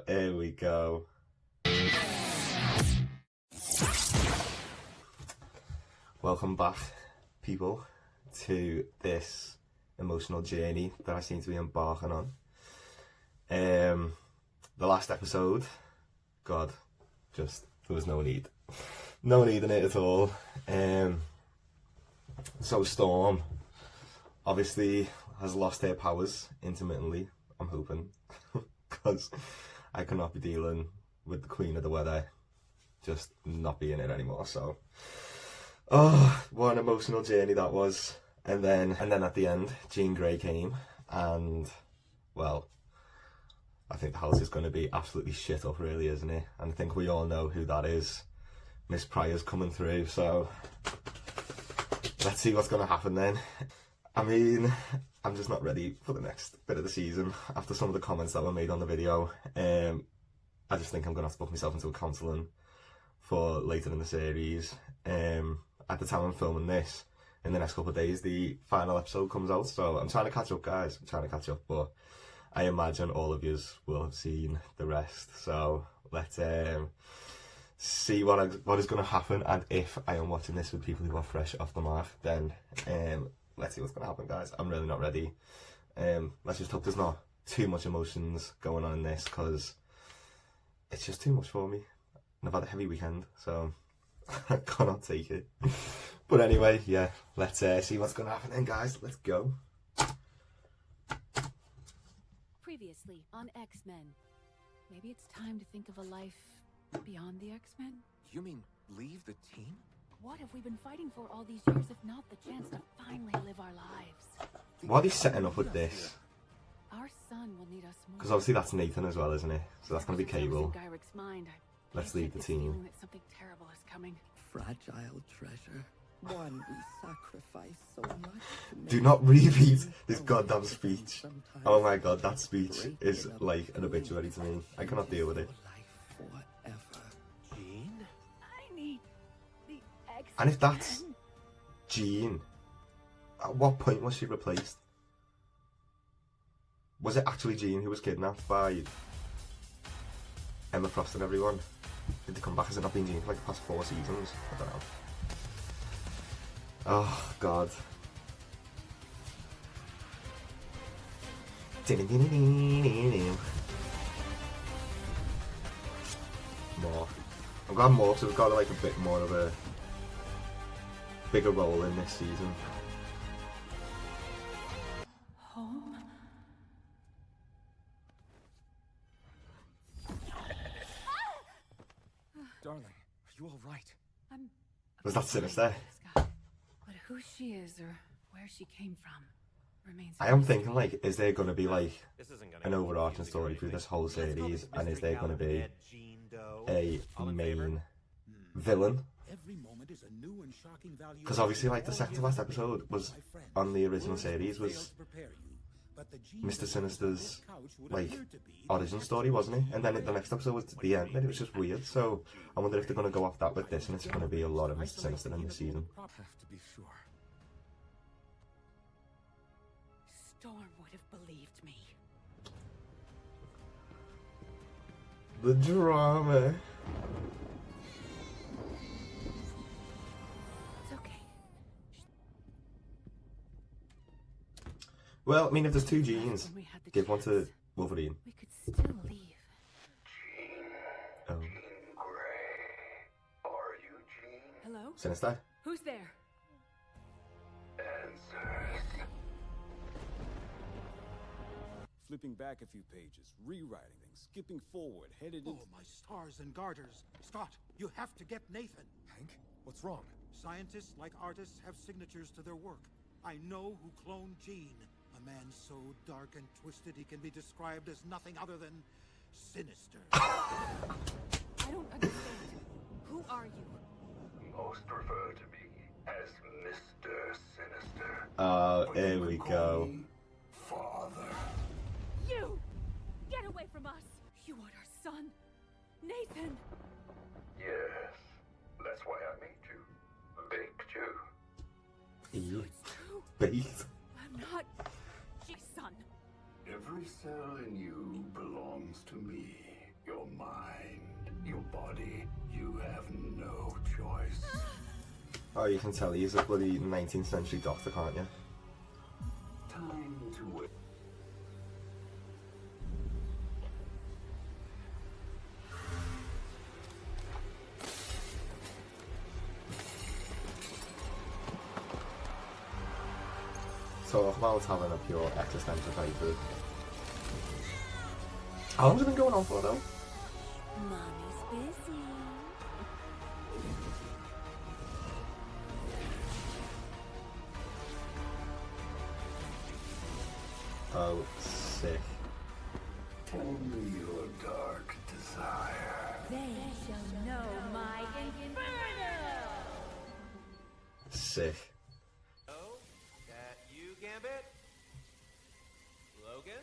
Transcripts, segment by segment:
Here we go. Welcome back, people, to this emotional journey that I seem to be embarking on. The last episode, God, just, there was no need. No need in it at all. So Storm, obviously, has lost her powers intermittently, I'm hoping. Because I cannot be dealing with the Queen of the Weather just not being it anymore. So, oh, what an emotional journey that was. And then at the end, Jean Grey came, and well, I think the house is going to be absolutely shit up, really, isn't it? And I think we all know who that is. Miss Pryor's coming through, so let's see what's going to happen then. I mean, I'm just not ready for the next bit of the season after some of the comments that were made on the video. I just think I'm going to have to book myself into a counselling for later in the series. At the time I'm filming this, in the next couple of days, the final episode comes out. So I'm trying to catch up, guys. I'm trying to catch up, but I imagine all of you will have seen the rest. So let's see what is going to happen. And if I am watching this with people who are fresh off the mark, then let's see what's going to happen, guys. I'm really not ready. Let's just hope there's not too much emotions going on in this, because it's just too much for me. And I've had a heavy weekend, so I cannot take it. But anyway, yeah, let's see what's going to happen then, guys. Let's go. Previously on X-Men. Maybe it's time to think of a life beyond the X-Men? You mean leave the team? What have we been fighting for all these years if not the chance to finally live our lives? What are they setting up with this? Our son will need us more. Because obviously that's Nathan as well, isn't it? So that's going to be Cable. Let's leave the team. That something terrible is coming. Fragile treasure. One we sacrifice so much to make. Do not repeat this goddamn speech. Oh my god, that speech is like an obituary to me. I cannot deal with it. Jean? I need the X-Men. And if that's Jean, at what point was she replaced? Was it actually Jean who was kidnapped by Emma Frost and everyone? Did they come back? Has it not been Jean for like the past 4 seasons? I don't know. Oh god. More. I'm glad Morphs have got like a bit more of a bigger role in this season. Home? Darling, are you all right? I'm Was that Sinister? Scott. But who she is or where she came from remains. I am thinking, like, is there going to be like This isn't gonna an be overarching confusing story or through this anything. whole Let's call series, this and is mystery there going to be Gallaudet, Jean Doe. a All in favor? main villain? Every moment is a new and shocking value. Because obviously, like, the second to last episode was on the original series was Mr. Sinister's like origin story, wasn't it? And then the next episode was the end, and it was just weird. So I wonder if they're going to go off that with this, and it's going to be a lot of Mr. Sinister in this season. Have to be sure. Storm would have believed me. The drama. It's okay. Well, I mean, if there's 2 genes, When we had the give one to chance, Wolverine. we could still leave. Oh, Are you Jean? Hello? Sinister. Who's there? Answers. Flipping back a few pages, rewriting things, skipping forward, headed into... Oh, my stars and garters. Scott, you have to get Nathan. Hank, what's wrong? Scientists, like artists, have signatures to their work. I know who cloned Jean. A man so dark and twisted he can be described as nothing other than sinister. I don't understand. Who are you? Most refer to me as Mr. Sinister. Here we go. Father. You! Get away from us! You are our son, Nathan! Yes. That's why I made you. Baked you. Ew. It's true. Baked. I'm not G's son. Every cell in you belongs to me. Your mind, your body. You have no choice. Oh, you can tell he's a bloody 19th century doctor, can't you? Time to wait. Talk about having a pure existential crisis. How long's it been going on for though? Mommy's busy. Oh, sick. Tell me your dark desire. They shall know my inferno! Sick. Oh, that you, Gambit? Logan?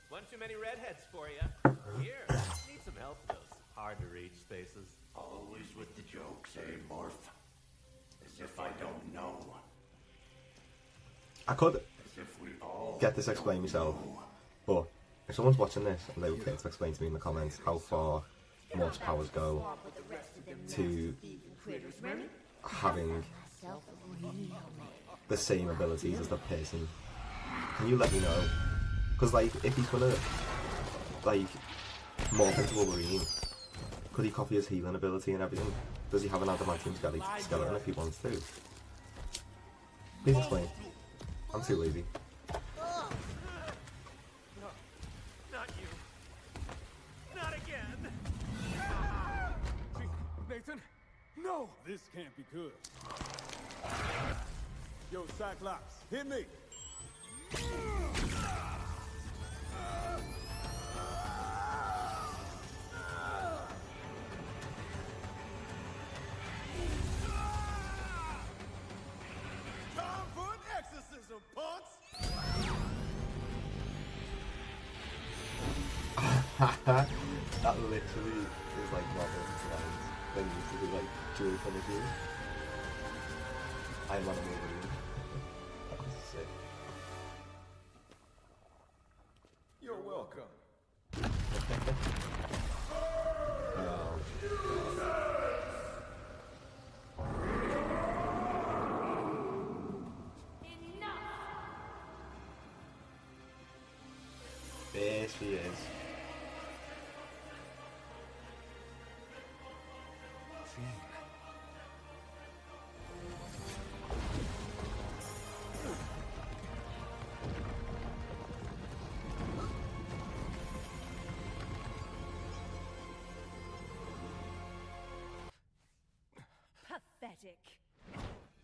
One too many redheads for you. Here, need some help in those hard-to-reach spaces. Always with the jokes, eh, Morph? As if I don't know. I could As if we all get this explained myself, but if someone's watching this and they would care to explain to me in the comments how far Morph's powers go to having the same abilities as the person, can you let me know? Because like, if he's gonna like morph into Wolverine, could he copy his healing ability and everything? Does he have an adamantium skeleton if he wants to? Please explain. I'm too lazy. Not you. Not again. Nathan? No! This can't be good. Yo, Cyclops, hit me! Time for an exorcism, punks! That literally is like Marvel's lines. They used to do like dual finishes. I'm on a Wolverine. That was sick. You're welcome. There she is. Pathetic.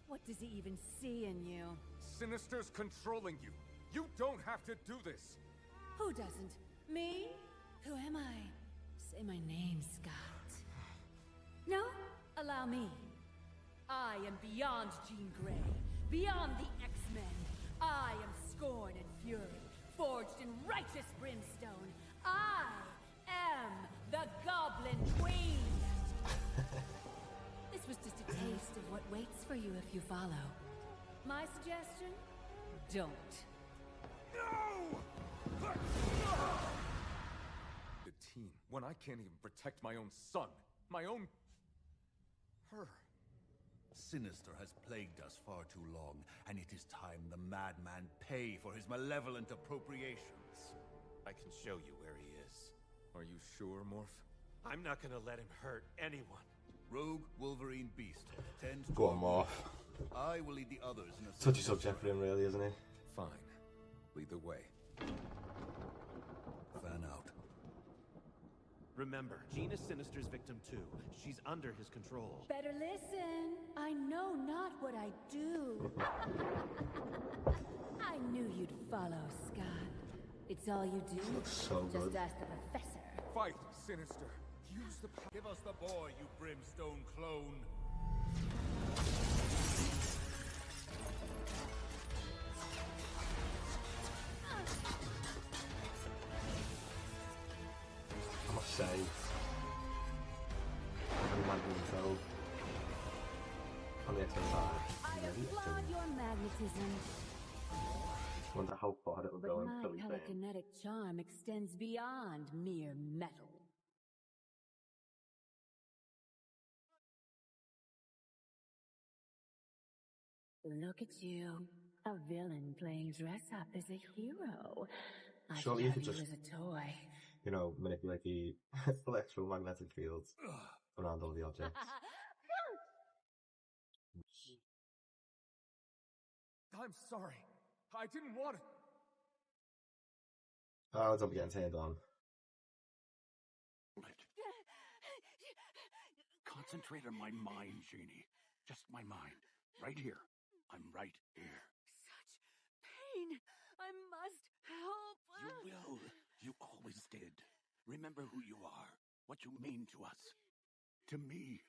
What does he even see in you? Sinister's controlling you. You don't have to do this. Who doesn't? Me? Who am I? Say my name, Scott. No? Allow me. I am beyond Jean Grey, beyond the X-Men. I am scorn and fury, forged in righteous brimstone. I am the Goblin Queen. This was just a taste of what waits for you if you follow. My suggestion? Don't. No! The team, when I can't even protect my own son, my own... her. Sinister has plagued us far too long, and it is time the madman pay for his malevolent appropriations. I can show you where he is. Are you sure, Morph? I'm not gonna let him hurt anyone. Rogue, Wolverine, Beast. 10 to Go on, 12. Morph. I will lead the others in a Touchy single subject for him, really, isn't it? Fine. Lead the way. fan out. Remember, Jean is Sinister's victim too. She's under his control. Better listen. I know not what I do. I knew you'd follow, Scott. It's all you do. Looks so Just good. ask the professor. Fight, Sinister. Use the power. Give us the boy, you brimstone clone. I must say, I'm imagining so on the external side. I applaud your magnetism. Wonder how far it'll But go my until he burns. telekinetic charm extends beyond mere metal. Look at you, a villain playing dress up as a hero. I Surely should you have could you just, as a toy. you know, manipulate the electromagnetic fields around all the objects. I'm sorry. I didn't want it. Oh, don't be getting turned on. Concentrate on my mind, Genie. Just my mind. Right here. I'm right here. Such pain! I must help! You will. You always did. Remember who you are. What you mean to us. To me.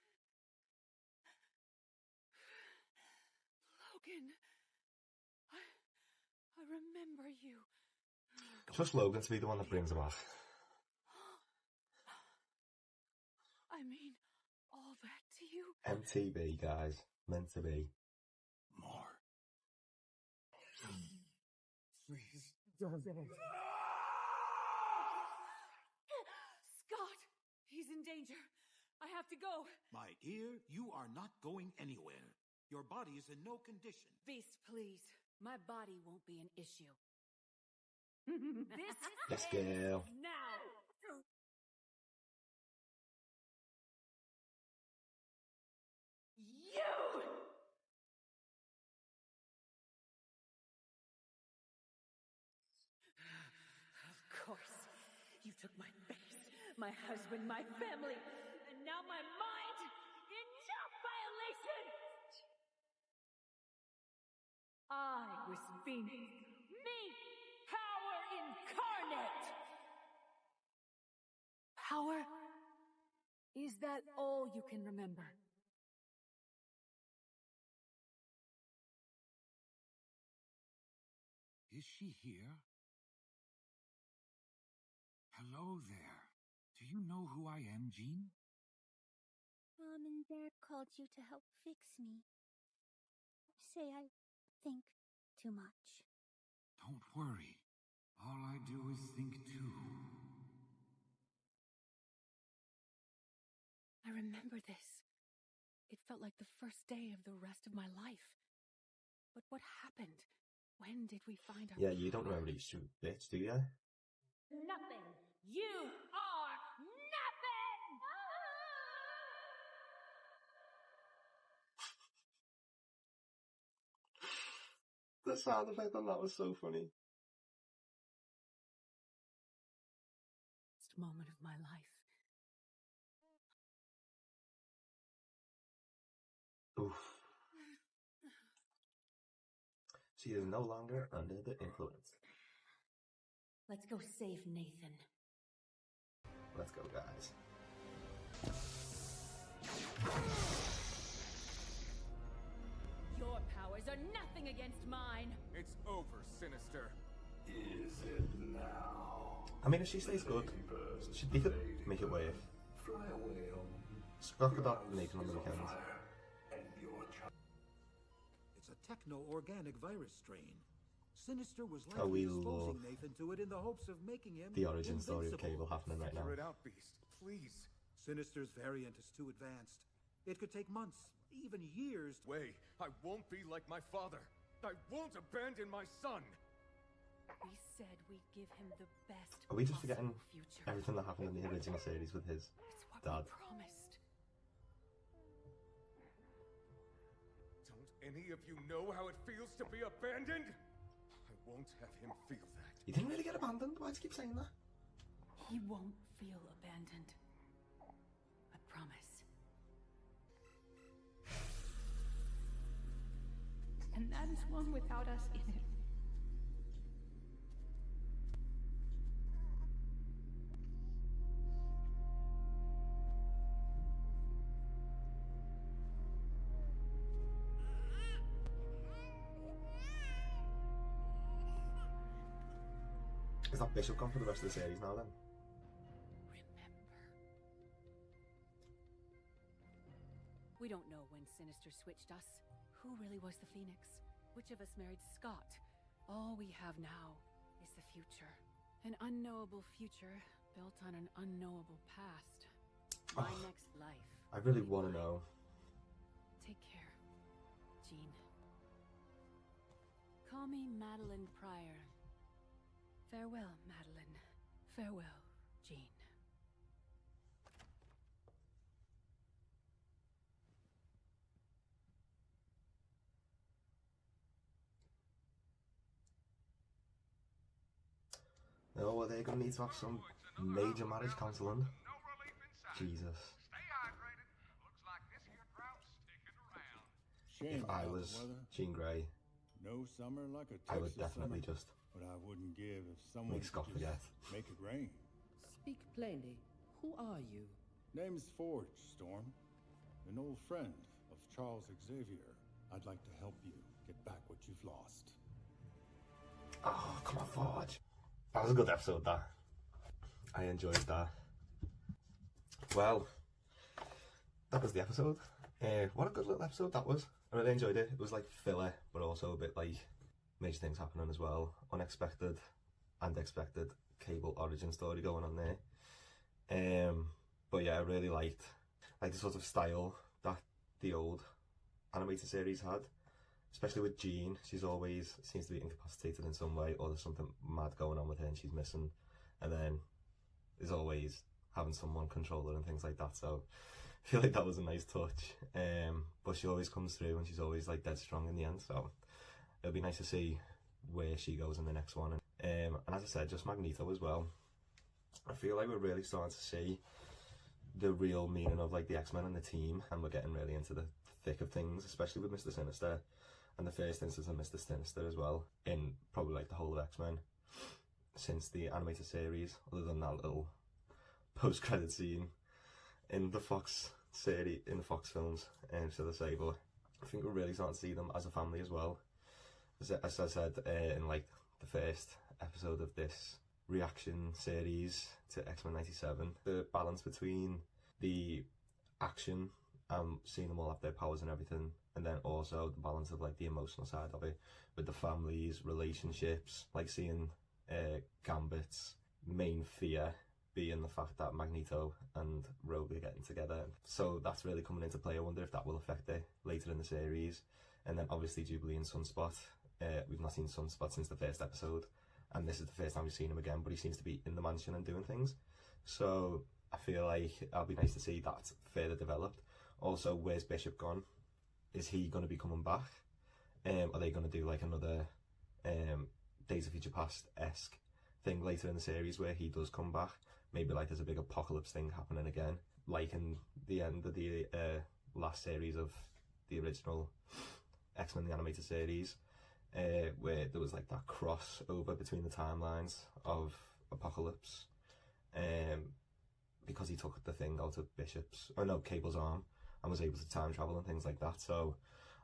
Logan, I remember you. Trust Logan to be the one that brings him back. I mean, all that to you? MTV, guys. Meant to be. More. Please, don't. Scott! He's in danger. I have to go. My dear, you are not going anywhere. Your body is in no condition. Beast, please. My body won't be an issue. Yes, girl. Now! You! Of course. You took my face, my husband, my family, and now my mind! Enough violation! I was Phoenix. Me! Power incarnate! Power? Is that all you can remember? Is she here? Hello there. Do you know who I am, Jean? Mom and Dad called you to help fix me. Say I think too much. Don't worry. All I do is think too. I remember this. It felt like the first day of the rest of my life. But what happened? When did we find our Yeah, you don't remember these two bits, do you? Nothing! You are nothing! The sound effect on that was so funny. Best moment of my life. Oof. She is no longer under the influence. Let's go save Nathan. Let's go, guys. Your powers are nothing against mine. It's over, Sinister. Is it now? I mean, if she stays good, he could make it work. Fly away home. Scott could not Nathan on the weekends. And your child. It's a techno-organic virus strain. Sinister was Oh, we likely love exposing Nathan to it in the hopes of making him the origin story of invincible. Cable happening right now. Figure it out, Beast. Please. Sinister's variant is too advanced. It could take months, even years. Wait, I won't be like my father. I won't abandon my son. We said we'd give him the best Are we just forgetting possible future. everything that happened in the original series with his It's what dad? we promised. Don't any of you know how it feels to be abandoned? I won't have him feel that. He didn't really get abandoned. Why do you keep saying that? He won't feel abandoned. I promise. And that is one without us in it. Is that Bishop gone for the rest of the series now then? Remember. We don't know when Sinister switched us. Who really was the Phoenix? Which of us married Scott? All we have now is the future. An unknowable future built on an unknowable past. My next life. I really want to know. Take care, Jean. Call me Madeline Pryor. Farewell, Madeline. Farewell, Jean. Oh, well, they're going to need to have some major marriage counselling. Jesus. Shame If I about was the weather. Jean Grey, No summer like a Texas I would definitely summer. just But I wouldn't give if someone make could Scott just forget. make it rain. Speak plainly. Who are you? Name's Forge, Storm. An old friend of Charles Xavier. I'd like to help you get back what you've lost. Oh, come on, Forge. That was a good episode, that. I enjoyed that. Well, that was the episode. What a good little episode that was. I really enjoyed it. It was like filler, but also a bit like major things happening as well. Unexpected and expected Cable origin story going on there. But yeah, I really liked the sort of style that the old animated series had. Especially with Jean, she's always seems to be incapacitated in some way, or there's something mad going on with her and she's missing. And then there's always having someone control her and things like that. So I feel like that was a nice touch. But she always comes through and she's always like dead strong in the end. So it'll be nice to see where she goes in the next one. And as I said, just Magneto as well. I feel like we're really starting to see the real meaning of like the X-Men and the team, and we're getting really into the thick of things, especially with Mr. Sinister. And the first instance of Mr. Sinister as well, in probably like the whole of X-Men since the animated series, other than that little post-credit scene in the Fox series, in the Fox films, should I say. But I think we're really starting to see them as a family as well. As I said in like the first episode of this reaction series to X-Men 97, the balance between the action and seeing them all have their powers and everything, and then also the balance of like the emotional side of it with the families, relationships, like seeing Gambit's main fear being the fact that Magneto and Rogue are getting together. So that's really coming into play. I wonder if that will affect it later in the series. And then obviously Jubilee and Sunspot. We've not seen Sunspot since the first episode, and this is the first time we've seen him again, but he seems to be in the mansion and doing things. So I feel like it'll be nice to see that further developed. Also, where's Bishop gone? Is he going to be coming back? Are they going to do like another Days of Future Past-esque thing later in the series where he does come back? Maybe like there's a big apocalypse thing happening again, like in the end of the last series of the original X-Men the animated series, where there was like that crossover between the timelines of Apocalypse, because he took the thing out of Cable's arm and was able to time travel and things like that. So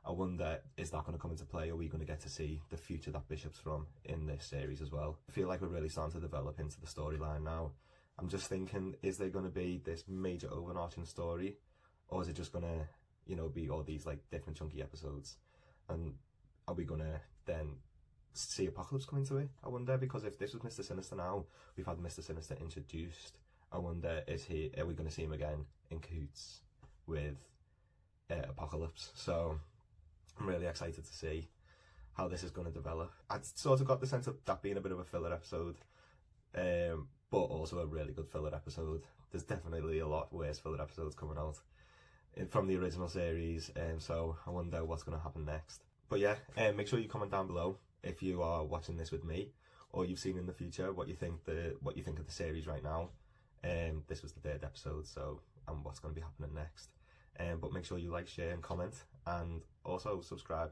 I wonder, is that going to come into play? Are we going to get to see the future that Bishop's from in this series as well? I feel like we're really starting to develop into the storyline now. I'm just thinking, is there going to be this major overarching story, or is it just going to, you know, be all these like different chunky episodes? And are we going to then see Apocalypse come into it? I wonder, because if this was Mr. Sinister now, we've had Mr. Sinister introduced. I wonder, are we going to see him again in cahoots with Apocalypse? So I'm really excited to see how this is going to develop. I'd sort of got the sense of that being a bit of a filler episode, but also a really good filler episode. There's definitely a lot worse filler episodes coming out from the original series, so I wonder what's going to happen next. But yeah, make sure you comment down below if you are watching this with me, or you've seen in the future, what you think of the series right now. This was the third episode, so and what's going to be happening next. But make sure you like, share and comment, and also subscribe.